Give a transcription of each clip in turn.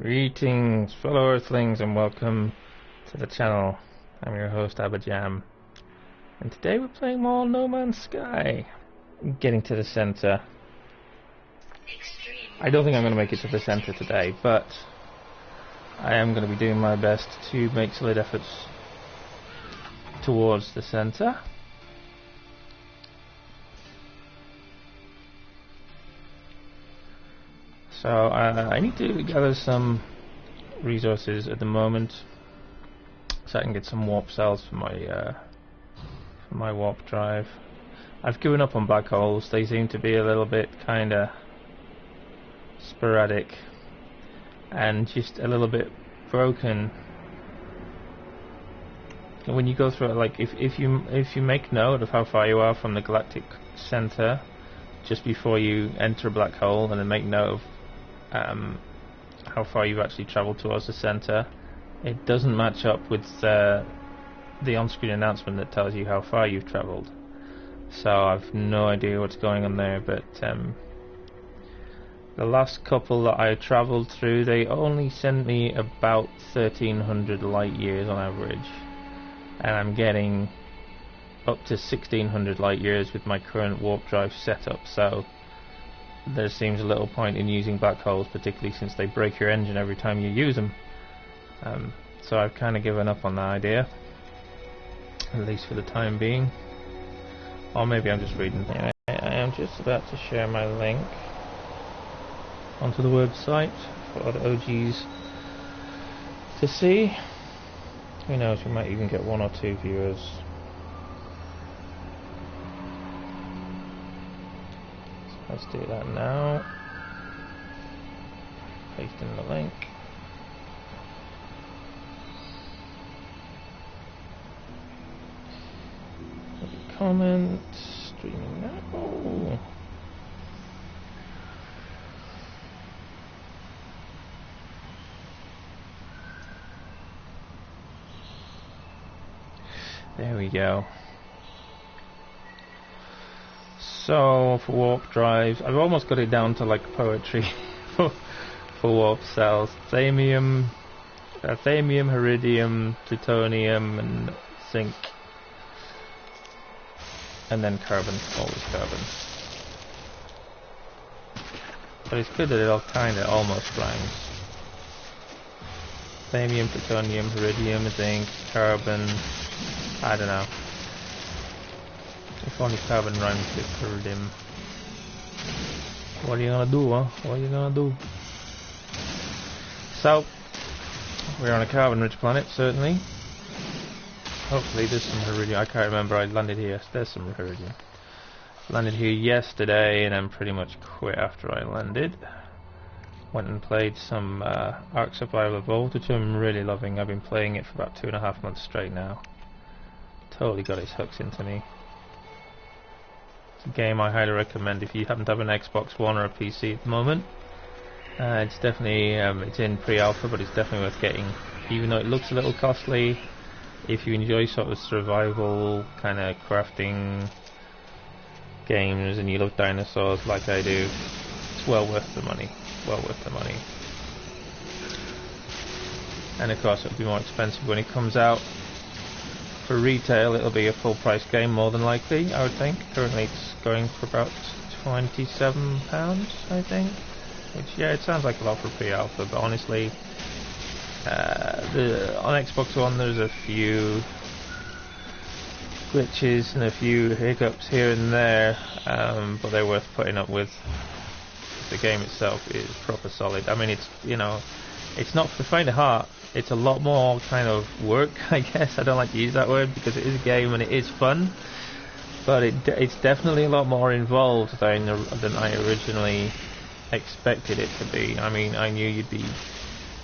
Greetings, fellow Earthlings, and welcome to the channel. I'm your host, Abberjam, and today we're playing more No Man's Sky. Getting to the center. I don't think I'm going to make it to the center today, but I am going to be doing my best to make solid efforts towards the center. So I need to gather some resources at the moment, so I can get some warp cells for my warp drive. I've given up on black holes. They seem to be a little bit kinda sporadic and just a little bit broken. And when you go through it, like if you make note of how far you are from the galactic center just before you enter a black hole, and then make note of how far you've actually travelled towards the centre, it doesn't match up with the on-screen announcement that tells you how far you've travelled. So I've no idea what's going on there, but the last couple that I travelled through, they only sent me about 1300 light years on average, and I'm getting up to 1600 light years with my current warp drive setup, so there seems a little point in using black holes, particularly since they break your engine every time you use them. So I've kind of given up on that idea, at least for the time being. Or maybe I'm just reading. Anyway, I am just about to share my link onto the website for the OGs to see. Who knows, we might even get 1 or 2 viewers. Let's do that now. Paste in the link. Comment. Streaming now. There we go. So for warp drives, I've almost got it down to like poetry for warp cells. Thamium, iridium, plutonium, and zinc, and then carbon, always carbon. But it's good that it all kind of almost rhymes. Thamium, plutonium, iridium, zinc, carbon. I don't know. If only carbon rhymes with iridium. What are you gonna do, huh? What are you gonna do? So, we're on a carbon-rich planet, certainly. Hopefully there's some iridium. I can't remember, I landed here. There's some iridium. Landed here yesterday and then pretty much quit after I landed. Went and played some Ark Survival Evolved, which I'm really loving. I've been playing it for about 2.5 months straight now. Totally got its hooks into me. It's a game I highly recommend if you happen to have an Xbox One or a PC at the moment. It's definitely it's in pre-alpha, but it's definitely worth getting. Even though it looks a little costly, if you enjoy sort of survival kind of crafting games and you love dinosaurs like I do, it's well worth the money. Well worth the money. And of course, it'll be more expensive when it comes out. For retail, it'll be a full price game more than likely, I would think. Currently it's going for about £27, I think. Which, yeah, it sounds like a lot for pre-alpha, but honestly, on Xbox One there's a few glitches and a few hiccups here and there, but they're worth putting up with. The game itself is proper solid. I mean, it's, you know, it's not for the faint of heart. It's a lot more kind of work, I guess. I don't like to use that word because it is a game and it is fun, but it's definitely a lot more involved than I originally expected it to be. I mean, I knew you'd be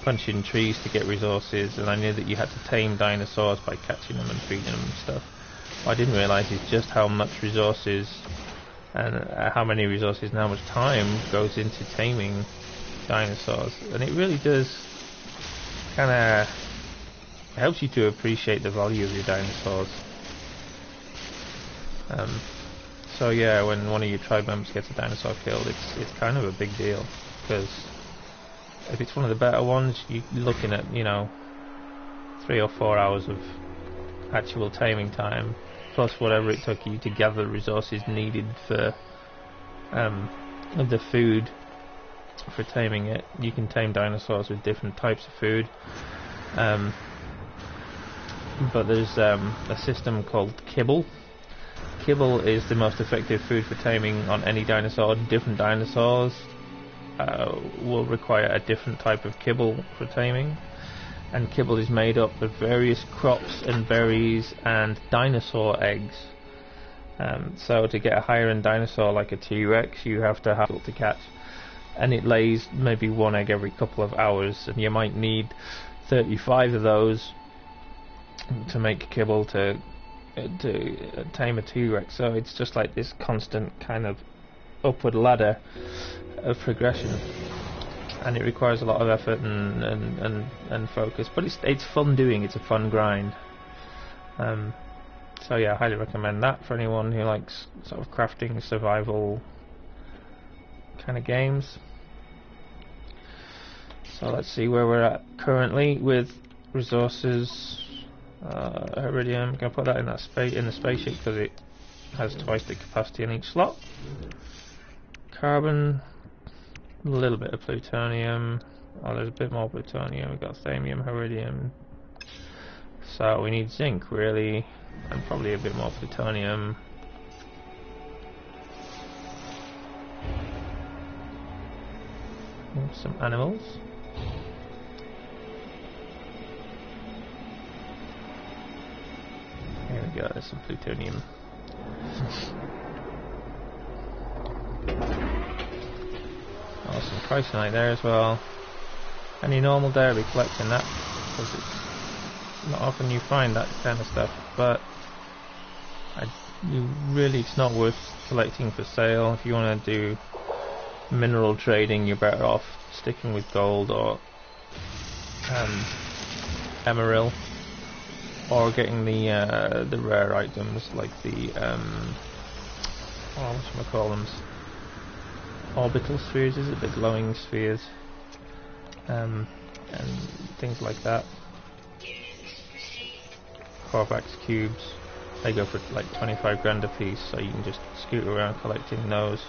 punching trees to get resources, and I knew that you had to tame dinosaurs by catching them and feeding them and stuff. What I didn't realise is just how much resources and how many resources and how much time goes into taming dinosaurs, and it really does kind of helps you to appreciate the value of your dinosaurs. So yeah, when one of your tribe members gets a dinosaur killed, it's kind of a big deal, because if it's one of the better ones, you're looking at, you know, 3 or 4 hours of actual taming time, plus whatever it took you to gather resources needed for the food for taming it. You can tame dinosaurs with different types of food, but there's a system called kibble. Kibble is the most effective food for taming on any dinosaur. Different dinosaurs will require a different type of kibble for taming, and kibble is made up of various crops and berries and dinosaur eggs. So to get a higher end dinosaur like a T-Rex, you have to have it to catch, and it lays maybe one egg every couple of hours, and you might need 35 of those to make kibble to tame a T-Rex. So it's just like this constant kind of upward ladder of progression, and it requires a lot of effort and focus, but it's fun doing. It's a fun grind. So yeah, I highly recommend that for anyone who likes sort of crafting, survival kind of games. So let's see where we're at currently with resources. Iridium, I'm going to put that in that in the spaceship because it has twice the capacity in each slot. Carbon, a little bit of plutonium. Oh, there's a bit more plutonium. We've got thamium, iridium. So we need zinc, really, and probably a bit more plutonium. Some animals. Here we go, there's some plutonium. Oh, some chrysonite there as well. Any normal day I'll be collecting that, because it's not often you find that kind of stuff, but it's not worth collecting for sale. If you want to do mineral trading, you're better off sticking with gold or emerald, or getting the rare items like the whatchamacallums, orbital spheres, is it? The glowing spheres, and things like that. Corvax cubes, they go for like 25 grand a piece, so you can just scoot around collecting those,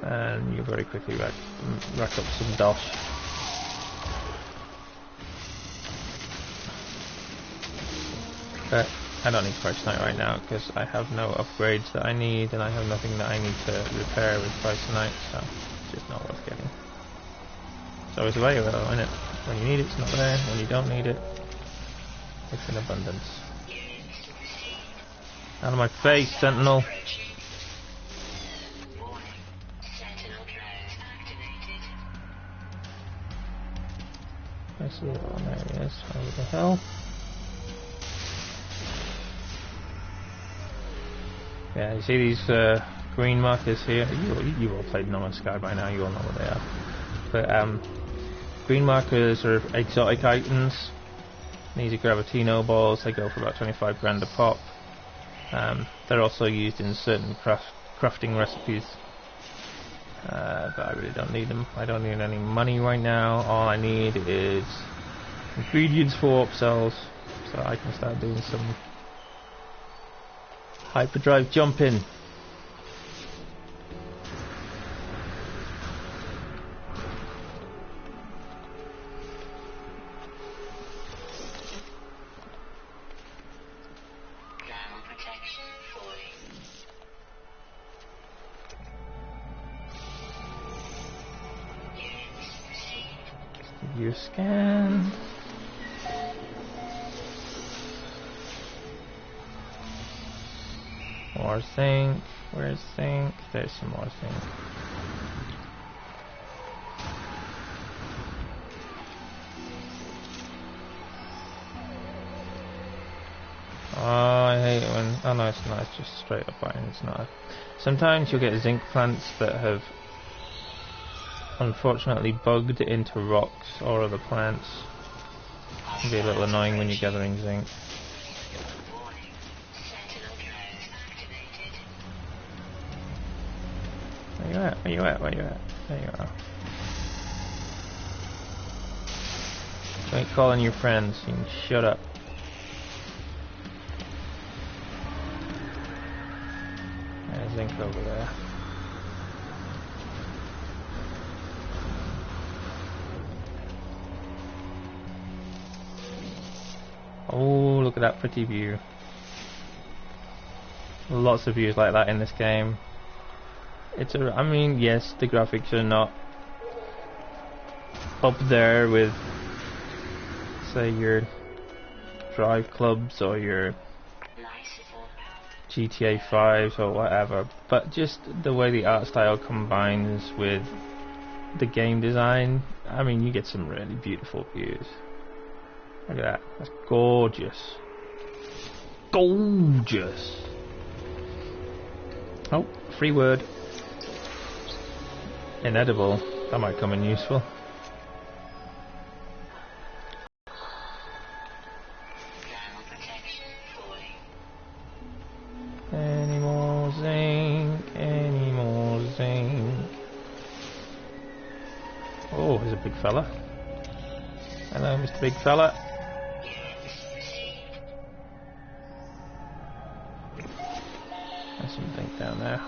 and you very quickly rack up some dosh. But I don't need chrysonite right now because I have no upgrades that I need, and I have nothing that I need to repair with chrysonite, so it's just not worth getting. It's always the way, isn't it? When you need it, it's not there. When you don't need it, it's in abundance. Out of my face, Sentinel! I see it. Oh, there he is. Over the hell. Yeah, you see these green markers here? You all played No Man's Sky by now, you all know what they are. But green markers are exotic items. These are Gravitino balls, they go for about 25 grand a pop. They're also used in certain crafting recipes. But I really don't need them. I don't need any money right now. All I need is ingredients for warp cells, so I can start doing some hyperdrive jumping. Your scan. More zinc. Where's zinc? There's some more zinc. Oh, I hate it when... Oh no, it's not. It's just straight up iron. It's not. Sometimes you'll get zinc plants that have unfortunately bugged into rocks or other plants. It can be a little annoying when you're gathering zinc. Where you at? Where you at? Where you at? There you are. You ain't calling your friends. You can shut up. There's zinc over there. Oh, look at that pretty view. Lots of views like that in this game. I mean, yes, the graphics are not up there with, say, your Drive Clubs or your GTA 5s or whatever, but just the way the art style combines with the game design, I mean, you get some really beautiful views. Look at that, that's gorgeous. Gorgeous! Oh, free word. Inedible, that might come in useful. Any more zinc, any more zinc. Oh, here's a big fella. Hello, Mr. Big Fella. There's some zinc down there.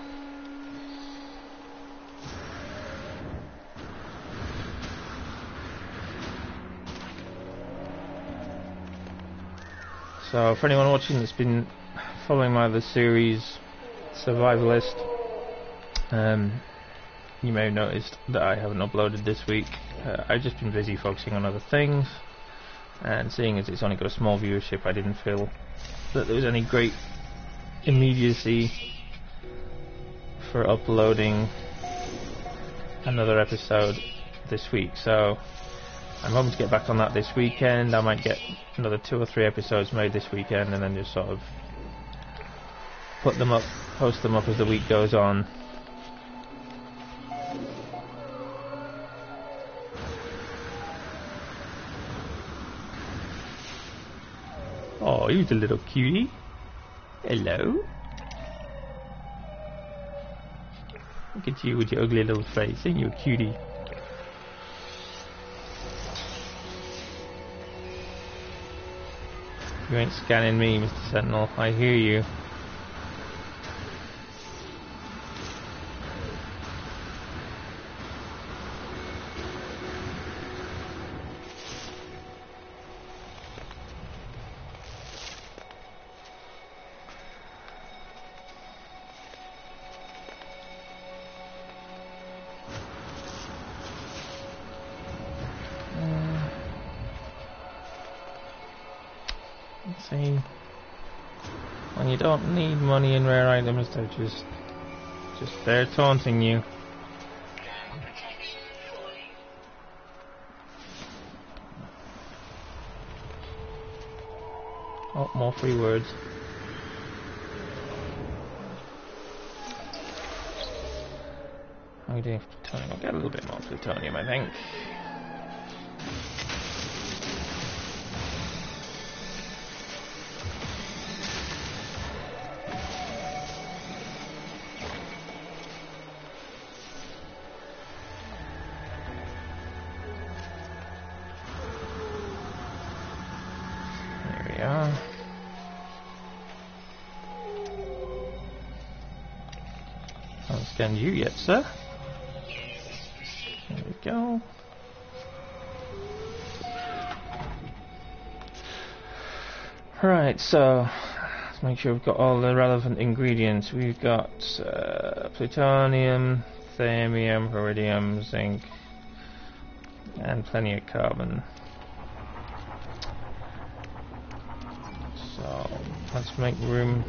So, for anyone watching that's been following my other series, Survivalist, you may have noticed that I haven't uploaded this week. I've just been busy focusing on other things, and seeing as it's only got a small viewership, I didn't feel that there was any great immediacy for uploading another episode this week. So I'm hoping to get back on that this weekend. I might get another 2 or 3 episodes made this weekend, and then just sort of put them up, post them up as the week goes on. Oh, you're the little cutie. Hello. Look at you with your ugly little face. Ain't you a cutie? You ain't scanning me, Mr. Sentinel. I hear you. See, when you don't need money in rare items, they're just there taunting you. Oh, more free words. How are we doing for plutonium? I'll get a little bit more plutonium, I think. I haven't scanned you yet, sir. There we go. Right, so let's make sure we've got all the relevant ingredients. We've got plutonium, thamium, iridium, zinc, and plenty of carbon. So let's make room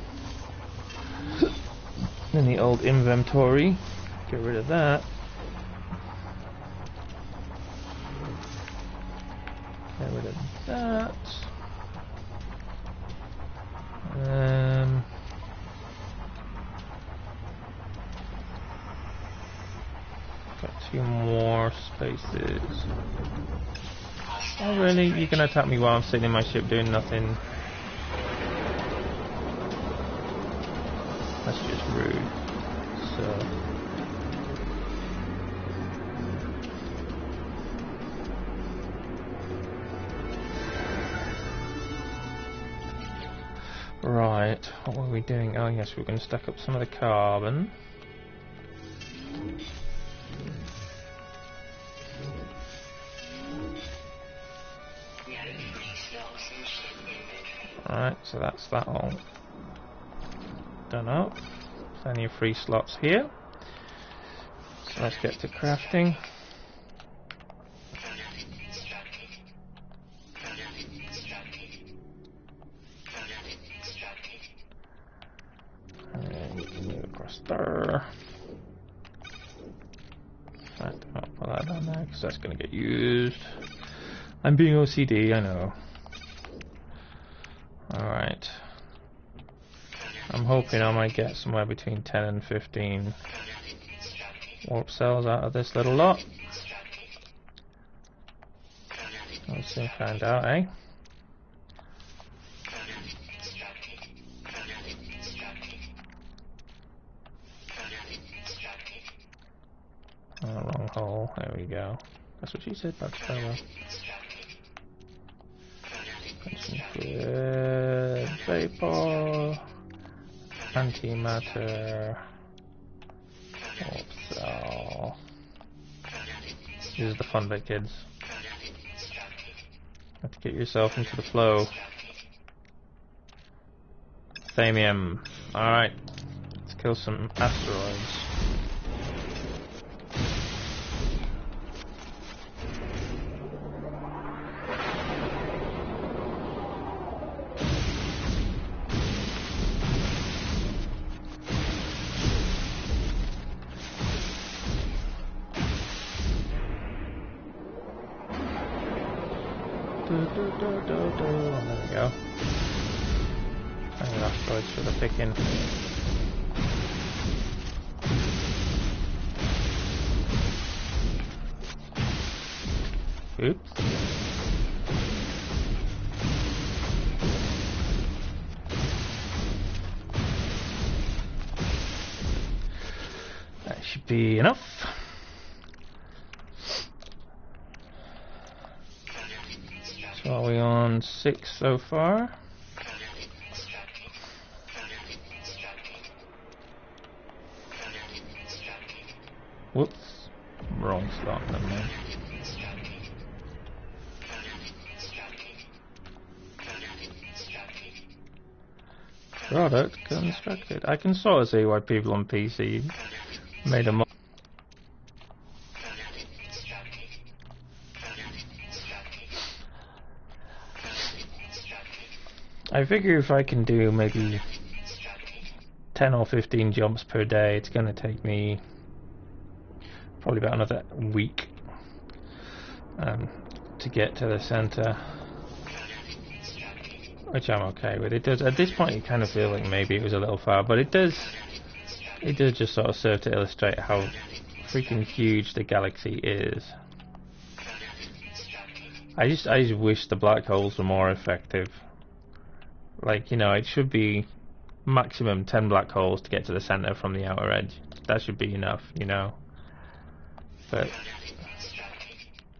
in the old inventory. Get rid of that. Get rid of that. Got 2 more spaces. Oh really? You're gonna attack me while I'm sitting in my ship doing nothing? That's just rude. So Right, what were we doing? Oh yes, we're going to stack up some of the carbon. Alright, so that's that all done up. Plenty of free slots here. So let's get to crafting. And you can move across there. Right, I'll put that down there because that's going to get used. I'm being OCD, I know. Alright. I'm hoping I might get somewhere between 10 and 15 warp cells out of this little lot. We'll soon find out, eh? Oh, wrong hole. There we go. That's what she said, Bugs Fella. Concentrate vapor, antimatter, warp cell. This is the fun bit, kids. Have to get yourself into the flow. Thamium. Alright. Let's kill some asteroids. There we go. Plenty of asteroids for the picking. Oops. That should be enough. So are we on 6 so far? Whoops. Wrong slot, never mind. Product constructed. I can sort of see why people on PC made a mod. I figure if I can do maybe 10 or 15 jumps per day, it's going to take me probably about another week to get to the center, which I'm okay with. It does, at this point you kind of feel like maybe it was a little far, but it does just sort of serve to illustrate how freaking huge the galaxy is. I just wish the black holes were more effective. Like, you know, it should be maximum 10 black holes to get to the center from the outer edge. That should be enough, you know. But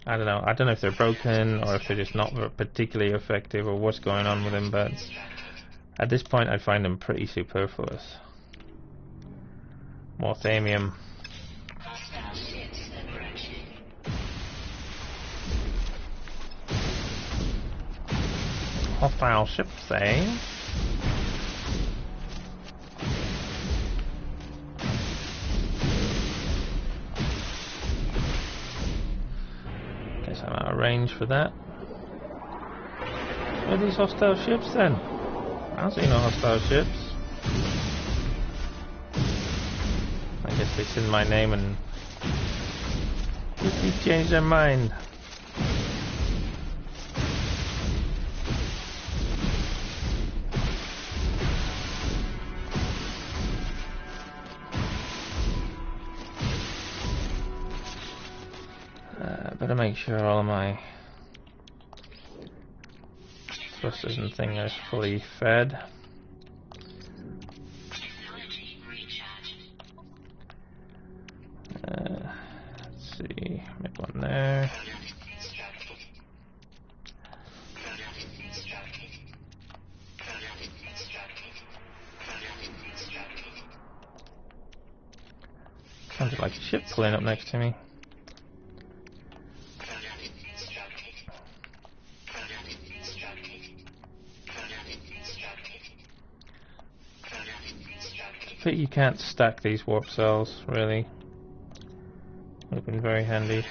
I don't know. I don't know if they're broken or if they're just not particularly effective or what's going on with them, but at this point I find them pretty superfluous. More thamium. Hostile ships, eh? Guess I'm out of range for that. Where are these hostile ships then? I don't see no hostile ships. I guess they seen my name and quickly changed their mind. Better make sure all of my thrusters and thing are fully fed. Let's see, make one there. ship pulling up next to me. But you can't stack these warp cells, really. Would have been very handy.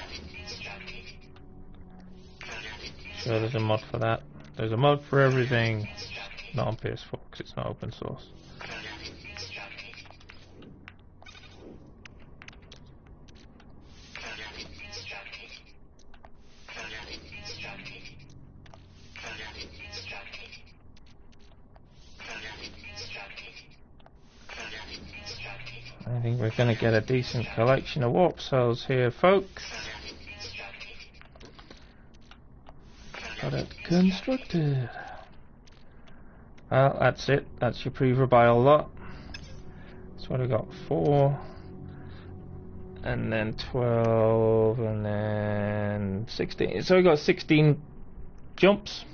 Sure, there's a mod for that. There's a mod for everything. Not on PS4 because it's not open source. I think we're going to get a decent collection of warp cells here, folks. Got it constructed. Well, that's it. That's your pre-verbile lot. So what I got? 4, and then 12, and then 16. So we got 16 jumps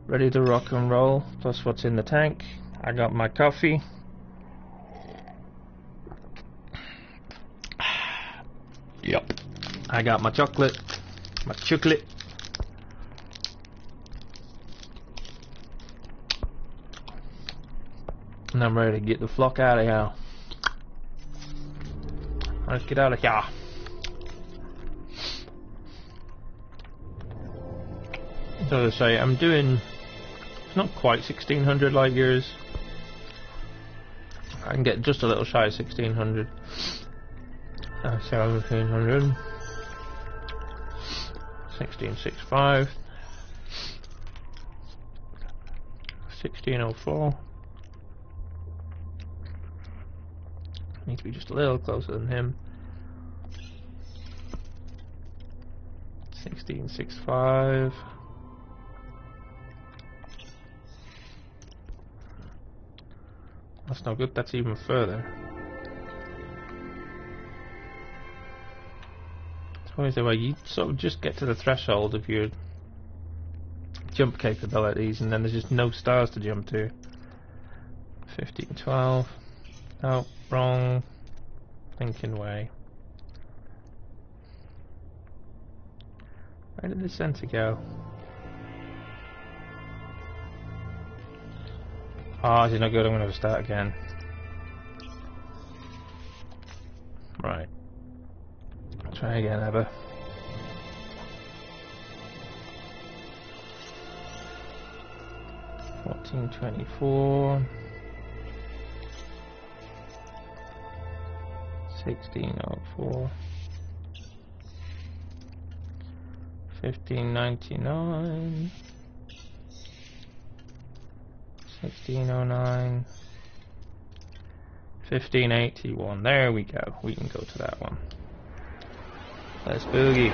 ready to rock and roll. Plus what's in the tank. I got my coffee. Yep. I got my chocolate. My chocolate. And I'm ready to get the flock out of here. Let's get out of here. So as I say, I'm doing not quite 1600 light years. I can get just a little shy of 1600. 1700. 1665. 1604. Need to be just a little closer than him. 1665. That's no good, that's even further. It's always the way you sort of just get to the threshold of your jump capabilities and then there's just no stars to jump to. 1512. No, wrong thinking way. Where did the center go? Oh, is it not good? I'm going to start again. Right. Try again, Abba. $14.24. 1604. 1599. 1609. 1581. There we go. We can go to that one. Let's boogie.